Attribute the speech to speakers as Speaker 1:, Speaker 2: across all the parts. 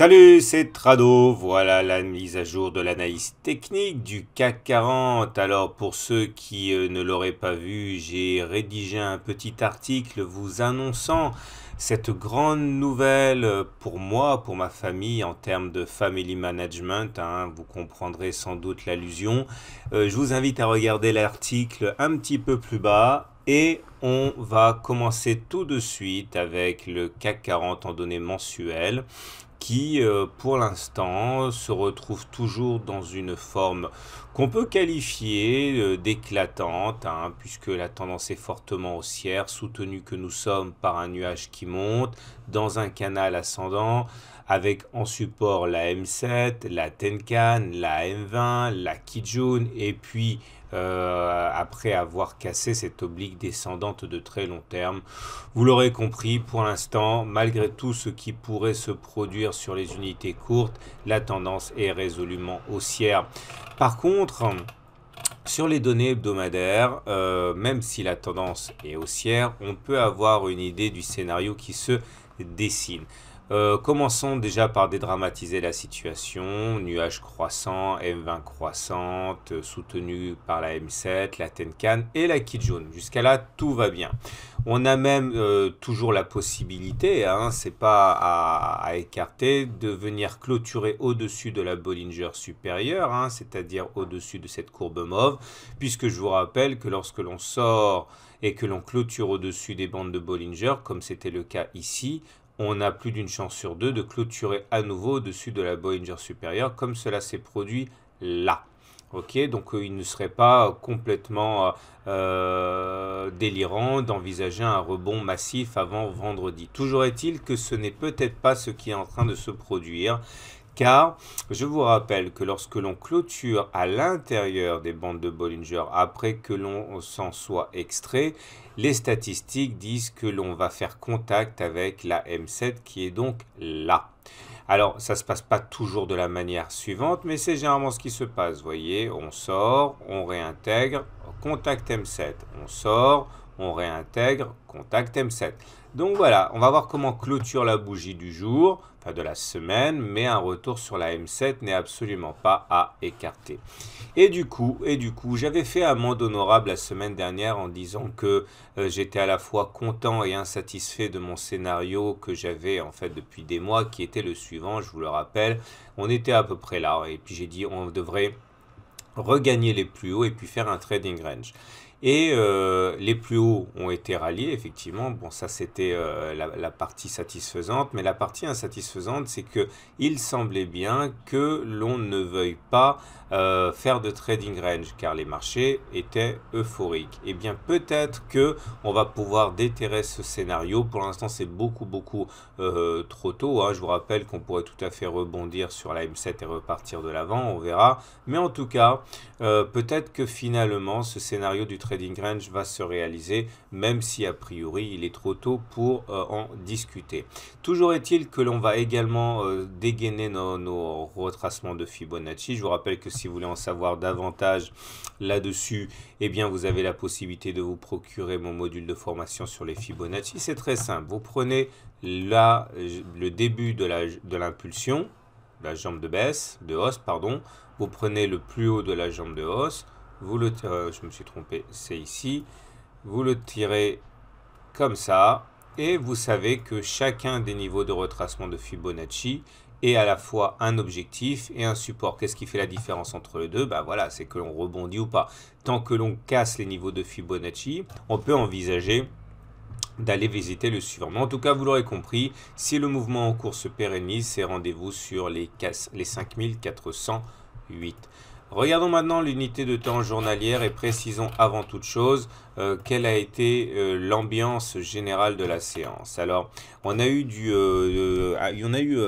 Speaker 1: Salut, c'est Trado. Voilà la mise à jour de l'analyse technique du CAC 40. Alors pour ceux qui ne l'auraient pas vu, j'ai rédigé un petit article vous annonçant cette grande nouvelle pour moi, pour ma famille en termes de family management, hein. Vous comprendrez sans doute l'allusion. Je vous invite à regarder l'article un petit peu plus bas. Et on va commencer tout de suite avec le CAC 40 en données mensuelles qui, pour l'instant, se retrouve toujours dans une forme qu'on peut qualifier d'éclatante, hein, puisque la tendance est fortement haussière, soutenue que nous sommes par un nuage qui monte dans un canal ascendant, avec en support la M7, la Tenkan, la M20, la Kijun, et puis après avoir cassé cette oblique descendante de très long terme. Vous l'aurez compris, pour l'instant, malgré tout ce qui pourrait se produire sur les unités courtes, la tendance est résolument haussière. Par contre, sur les données hebdomadaires, même si la tendance est haussière, on peut avoir une idée du scénario qui se dessine. Commençons déjà par dédramatiser la situation. Nuage croissant, M20 croissante, soutenu par la M7, la Tenkan et la Kijun. Jusqu'à là, tout va bien. On a même toujours la possibilité, hein, c'est pas à écarter, de venir clôturer au-dessus de la Bollinger supérieure, hein, c'est-à-dire au-dessus de cette courbe mauve, puisque je vous rappelle que lorsque l'on sort et que l'on clôture au-dessus des bandes de Bollinger, comme c'était le cas ici, on a plus d'une chance sur deux de clôturer à nouveau au-dessus de la Bollinger supérieure, comme cela s'est produit là. Ok, donc il ne serait pas complètement délirant d'envisager un rebond massif avant vendredi. Toujours est-il que ce n'est peut-être pas ce qui est en train de se produire, car je vous rappelle que lorsque l'on clôture à l'intérieur des bandes de Bollinger, après que l'on s'en soit extrait, les statistiques disent que l'on va faire contact avec la M7 qui est donc là. Alors, ça ne se passe pas toujours de la manière suivante, mais c'est généralement ce qui se passe. Vous voyez, on sort, on réintègre, contact M7. On sort, on réintègre, contact M7. Donc voilà, on va voir comment clôture la bougie du jour, enfin de la semaine, mais un retour sur la M7 n'est absolument pas à écarter. Et du coup, j'avais fait amende honorable la semaine dernière en disant que j'étais à la fois content et insatisfait de mon scénario que j'avais en fait depuis des mois, qui était le suivant, je vous le rappelle. On était à peu près là, et puis j'ai dit on devrait regagner les plus hauts et puis faire un trading range. Et les plus hauts ont été ralliés, effectivement. Bon, ça, c'était la partie satisfaisante. Mais la partie insatisfaisante, c'est que il semblait bien que l'on ne veuille pas faire de trading range, car les marchés étaient euphoriques. Et bien, peut-être que on va pouvoir déterrer ce scénario. Pour l'instant, c'est beaucoup trop tôt, hein. Je vous rappelle qu'on pourrait tout à fait rebondir sur la M7 et repartir de l'avant. On verra. Mais en tout cas, peut-être que finalement, ce scénario du trading range va se réaliser, même si a priori il est trop tôt pour en discuter. Toujours est-il que l'on va également dégainer nos retracements de Fibonacci. Je vous rappelle que si vous voulez en savoir davantage là-dessus, eh bien vous avez la possibilité de vous procurer mon module de formation sur les Fibonacci. C'est très simple. Vous prenez là le début de l'impulsion, la jambe de baisse, de hausse, pardon. Vous prenez le plus haut de la jambe de hausse. Vous le je me suis trompé, c'est ici. Vous le tirez comme ça. Et vous savez que chacun des niveaux de retracement de Fibonacci est à la fois un objectif et un support. Qu'est-ce qui fait la différence entre les deux? Ben voilà, c'est que l'on rebondit ou pas. Tant que l'on casse les niveaux de Fibonacci, on peut envisager d'aller visiter le suivant. Mais en tout cas, vous l'aurez compris, si le mouvement en cours se pérennise, c'est rendez-vous sur les 5408. Regardons maintenant l'unité de temps journalière et précisons avant toute chose quelle a été l'ambiance générale de la séance. Alors, on a eu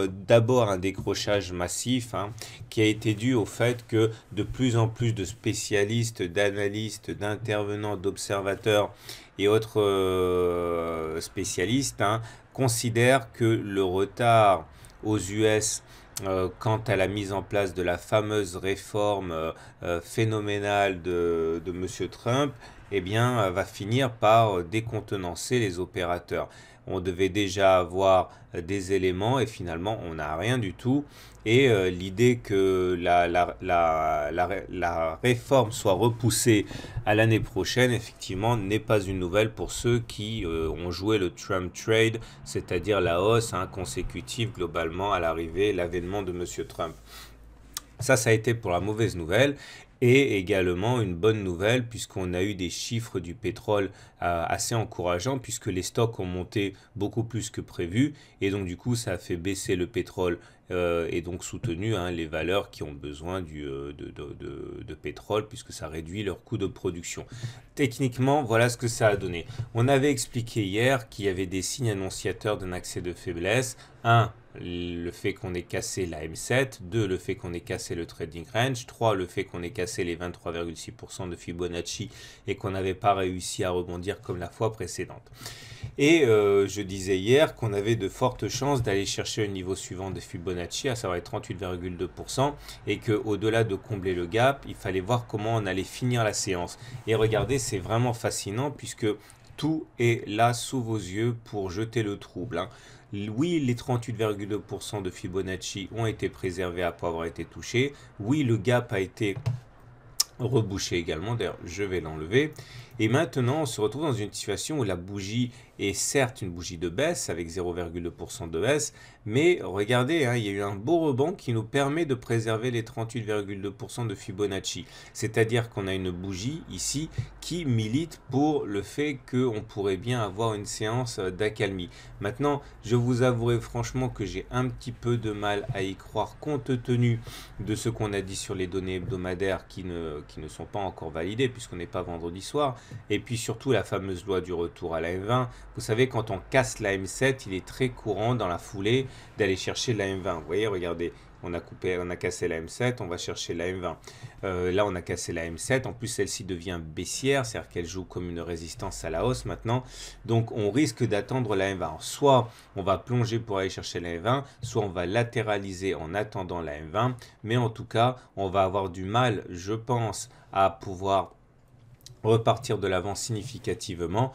Speaker 1: d'abord un décrochage massif, hein, qui a été dû au fait que de plus en plus de spécialistes, d'analystes, d'intervenants, d'observateurs et autres spécialistes, hein, considèrent que le retard aux US quant à la mise en place de la fameuse réforme phénoménale de M. Trump, eh bien, va finir par décontenancer les opérateurs. On devait déjà avoir des éléments et finalement on n'a rien du tout. Et l'idée que la réforme soit repoussée à l'année prochaine, effectivement, n'est pas une nouvelle pour ceux qui ont joué le Trump Trade, c'est-à-dire la hausse consécutive globalement à l'avènement de M. Trump. Ça a été pour la mauvaise nouvelle. Et également une bonne nouvelle puisqu'on a eu des chiffres du pétrole assez encourageants puisque les stocks ont monté beaucoup plus que prévu et donc du coup ça a fait baisser le pétrole et donc soutenu les valeurs qui ont besoin de pétrole puisque ça réduit leur coût de production. Techniquement, voilà ce que ça a donné. On avait expliqué hier qu'il y avait des signes annonciateurs d'un accès de faiblesse. 1. Le fait qu'on ait cassé la M7, 2. Le fait qu'on ait cassé le trading range, 3. Le fait qu'on ait cassé les 23,6% de Fibonacci et qu'on n'avait pas réussi à rebondir comme la fois précédente. Et je disais hier qu'on avait de fortes chances d'aller chercher le niveau suivant de Fibonacci, à savoir les 38,2%, et qu'au-delà de combler le gap, il fallait voir comment on allait finir la séance. Et regardez, c'est vraiment fascinant puisque tout est là sous vos yeux pour jeter le trouble. Oui, les 38,2% de Fibonacci ont été préservés après avoir été touchés. Oui, le gap a été rebouché également. D'ailleurs, je vais l'enlever. Et maintenant, on se retrouve dans une situation où la bougie est certes une bougie de baisse avec 0,2% de baisse, mais regardez, il y a eu un beau rebond qui nous permet de préserver les 38,2% de Fibonacci. C'est-à-dire qu'on a une bougie ici qui milite pour le fait qu'on pourrait bien avoir une séance d'accalmie. Maintenant, je vous avouerai franchement que j'ai un petit peu de mal à y croire compte tenu de ce qu'on a dit sur les données hebdomadaires qui ne sont pas encore validées puisqu'on n'est pas vendredi soir. Et puis surtout la fameuse loi du retour à la M20. Vous savez, quand on casse la M7, il est très courant dans la foulée d'aller chercher la M20. Vous voyez, regardez, on a cassé la M7, on va chercher la M20. Là, on a cassé la M7. En plus, celle-ci devient baissière, c'est-à-dire qu'elle joue comme une résistance à la hausse maintenant. Donc, on risque d'attendre la M20. Alors, soit on va plonger pour aller chercher la M20, soit on va latéraliser en attendant la M20. Mais en tout cas, on va avoir du mal, je pense, à pouvoir repartir de l'avant significativement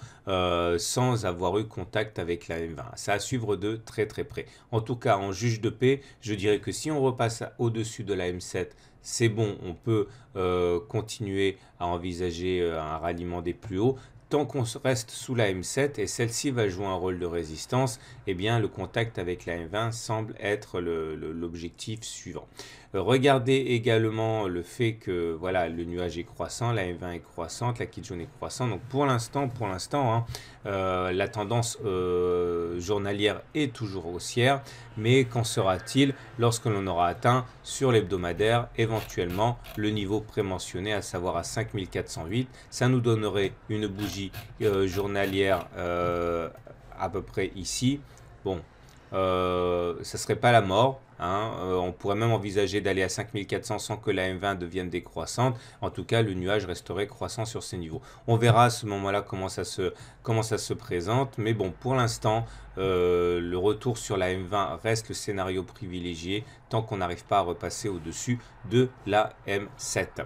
Speaker 1: sans avoir eu contact avec la M20. Ça à suivre de très très près. En tout cas, en juge de paix, je dirais que si on repasse au-dessus de la M7, c'est bon, on peut continuer à envisager un ralliement des plus hauts. Tant qu'on reste sous la M7 et celle-ci va jouer un rôle de résistance, eh bien le contact avec la M20 semble être l'objectif suivant. Regardez également le fait que voilà, le nuage est croissant, la M20 est croissante, la Kijun est croissante. Donc pour l'instant, la tendance journalière est toujours haussière. Mais qu'en sera-t-il lorsque l'on aura atteint sur l'hebdomadaire éventuellement le niveau prémentionné, à savoir à 5408? Ça nous donnerait une bougie journalière à peu près ici. Bon, ça serait pas la mort. On pourrait même envisager d'aller à 5400 sans que la M20 devienne décroissante. En tout cas, le nuage resterait croissant sur ces niveaux. On verra à ce moment-là comment ça se présente. Mais bon, pour l'instant, le retour sur la M20 reste le scénario privilégié tant qu'on n'arrive pas à repasser au-dessus de la M7.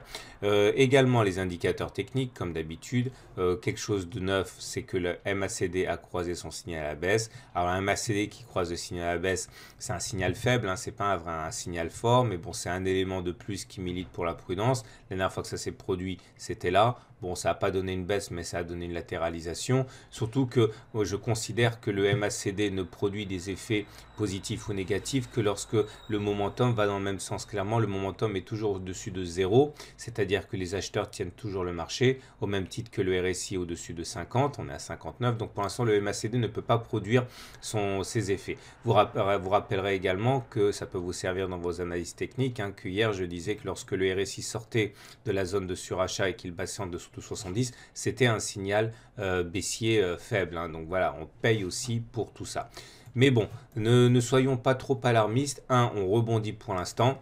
Speaker 1: Également, les indicateurs techniques, comme d'habitude. Quelque chose de neuf, c'est que le MACD a croisé son signal à la baisse. Alors, un MACD qui croise le signal à la baisse, c'est un signal faible, c'est pas un signal fort, mais bon, c'est un élément de plus qui milite pour la prudence. La dernière fois que ça s'est produit, c'était là. Bon, ça n'a pas donné une baisse, mais ça a donné une latéralisation. Surtout que je considère que le MACD ne produit des effets positifs ou négatifs que lorsque le momentum va dans le même sens. Clairement, le momentum est toujours au-dessus de 0, c'est-à-dire que les acheteurs tiennent toujours le marché, au même titre que le RSI au-dessus de 50, on est à 59. Donc pour l'instant, le MACD ne peut pas produire ses effets. Vous rappellerez également que ça peut vous servir dans vos analyses techniques, que hier, je disais que lorsque le RSI sortait de la zone de surachat et qu'il passait en dessous de 70, c'était un signal baissier faible. Donc voilà, on paye aussi pour tout ça. Mais bon, ne soyons pas trop alarmistes. On rebondit pour l'instant.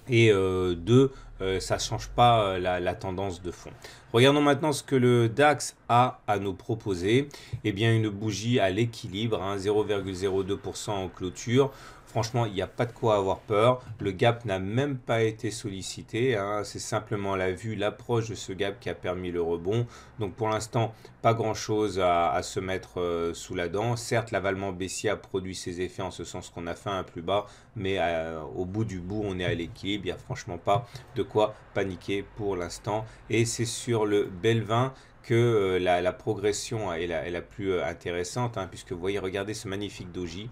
Speaker 1: Et 2, ça ne change pas la tendance de fond. Regardons maintenant ce que le DAX a à nous proposer? Eh bien, une bougie à l'équilibre, hein, 0,02% en clôture. Franchement, il n'y a pas de quoi avoir peur. Le gap n'a même pas été sollicité, hein. C'est simplement la vue, l'approche de ce gap qui a permis le rebond. Donc pour l'instant, pas grand-chose à se mettre sous la dent. Certes, l'avalement baissier a produit ses effets en ce sens qu'on a fait un plus bas, mais au bout du bout, on est à l'équilibre. Il n'y a franchement pas de quoi paniquer pour l'instant. Et c'est sur le Belvin que la progression est la plus intéressante, hein, puisque vous voyez, regardez ce magnifique doji.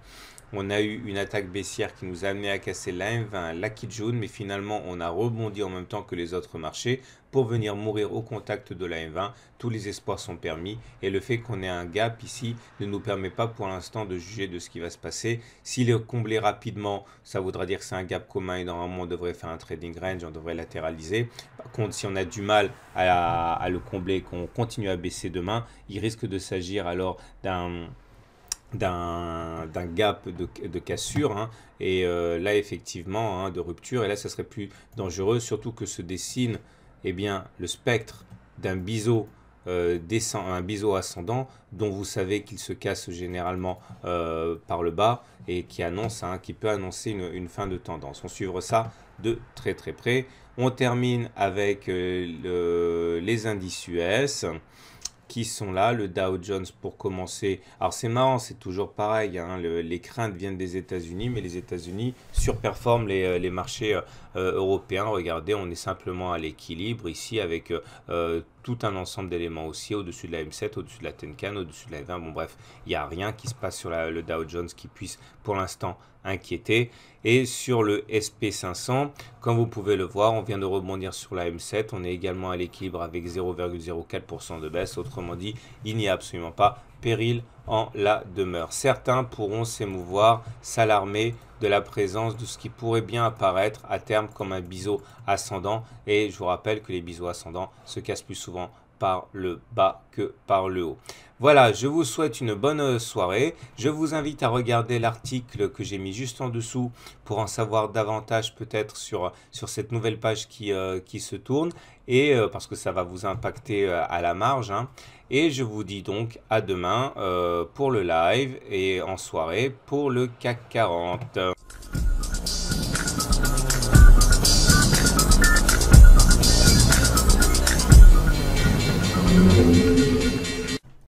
Speaker 1: On a eu une attaque baissière qui nous a amené à casser l'AM20, la Kijun, mais finalement on a rebondi en même temps que les autres marchés pour venir mourir au contact de l'AM20. Tous les espoirs sont permis et le fait qu'on ait un gap ici ne nous permet pas pour l'instant de juger de ce qui va se passer. S'il est comblé rapidement, ça voudra dire que c'est un gap commun et normalement on devrait faire un trading range, on devrait latéraliser. Par contre, si on a du mal à le combler et qu'on continue à baisser demain, il risque de s'agir alors d'un gap de cassure, hein, et là effectivement, hein, de rupture, et là ça serait plus dangereux, surtout que se dessine eh bien, le spectre d'un biseau un biseau ascendant dont vous savez qu'il se casse généralement par le bas et qui annonce, hein, qui peut annoncer une fin de tendance. On suivra ça de très près. On termine avec les indices US qui sont là, le Dow Jones pour commencer. Alors c'est marrant, c'est toujours pareil, hein, les craintes viennent des États-Unis, mais les États-Unis surperforment les marchés européens. Regardez, on est simplement à l'équilibre ici avec tout un ensemble d'éléments aussi, au-dessus de la M7, au-dessus de la Tenkan, au-dessus de la M20. Bon bref, il n'y a rien qui se passe sur le Dow Jones qui puisse pour l'instant inquiéter. Et sur le SP500, comme vous pouvez le voir, on vient de rebondir sur la M7. On est également à l'équilibre avec 0,04% de baisse. Autrement dit, il n'y a absolument pas péril en la demeure. Certains pourront s'émouvoir, s'alarmer de la présence de ce qui pourrait bien apparaître à terme comme un biseau ascendant. Et je vous rappelle que les biseaux ascendants se cassent plus souvent par le bas que par le haut. Voilà, je vous souhaite une bonne soirée. Je vous invite à regarder l'article que j'ai mis juste en dessous pour en savoir davantage peut-être sur cette nouvelle page qui se tourne, et parce que ça va vous impacter à la marge, hein. Et je vous dis donc à demain pour le live et en soirée pour le CAC 40.